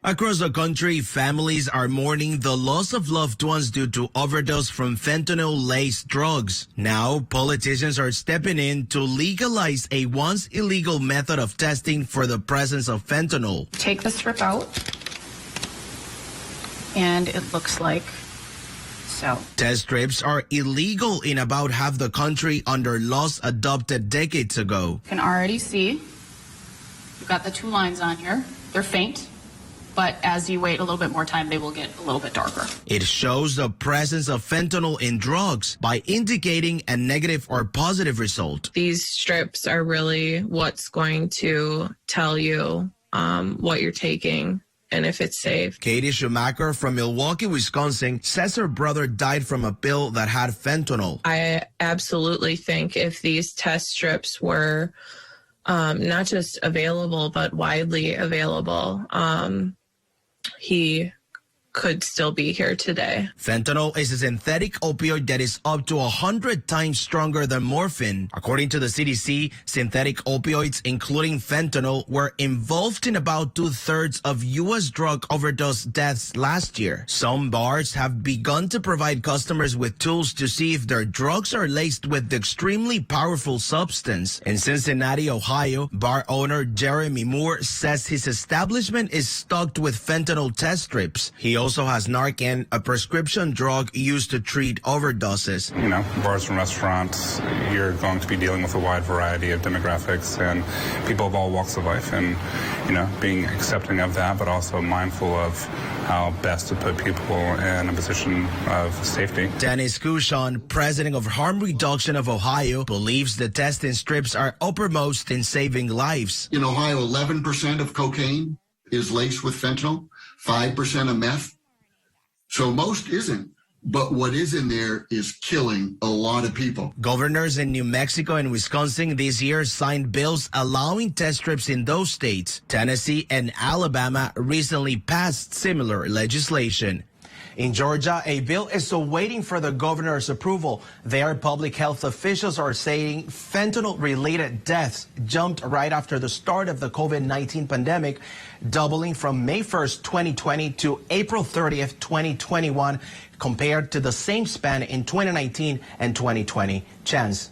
Across the country, families are mourning the loss of loved ones due to overdose from fentanyl-laced drugs. Now, politicians are stepping in to legalize a once illegal method of testing for the presence of fentanyl. Take the strip out, and it looks like so. Test strips are illegal in about half the country under laws adopted decades ago. You can already see, you've got the two lines on here. They're faint, but as you wait a little bit more time, they will get a little bit darker. It shows the presence of fentanyl in drugs by indicating a negative or positive result. These strips are really what's going to tell you what you're taking and if it's safe. Katie Schumacher from Milwaukee, Wisconsin, says her brother died from a pill that had fentanyl. I absolutely think if these test strips were not just available, but widely available, he could still be here today. Fentanyl is a synthetic opioid that is up to 100 times stronger than morphine. According to the CDC, synthetic opioids, including fentanyl, were involved in about 2/3 of U.S. drug overdose deaths last year. Some bars have begun to provide customers with tools to see if their drugs are laced with the extremely powerful substance. In Cincinnati, Ohio, bar owner Jeremy Moore says his establishment is stocked with fentanyl test strips. He also has Narcan, a prescription drug used to treat overdoses. You know, bars and restaurants, you're going to be dealing with a wide variety of demographics and people of all walks of life, and, you know, being accepting of that, but also mindful of how best to put people in a position of safety. Dennis Cushon, president of Harm Reduction of Ohio, believes the testing strips are uppermost in saving lives. In Ohio, 11% of cocaine is laced with fentanyl, 5% of meth. So most isn't, but what is in there is killing a lot of people. Governors in New Mexico and Wisconsin this year signed bills allowing test strips in those states. Tennessee and Alabama recently passed similar legislation. In Georgia, a bill is still waiting for the governor's approval. There, public health officials are saying fentanyl-related deaths jumped right after the start of the COVID-19 pandemic, doubling from May 1st, 2020 to April 30th, 2021, compared to the same span in 2019 and 2020. Chance.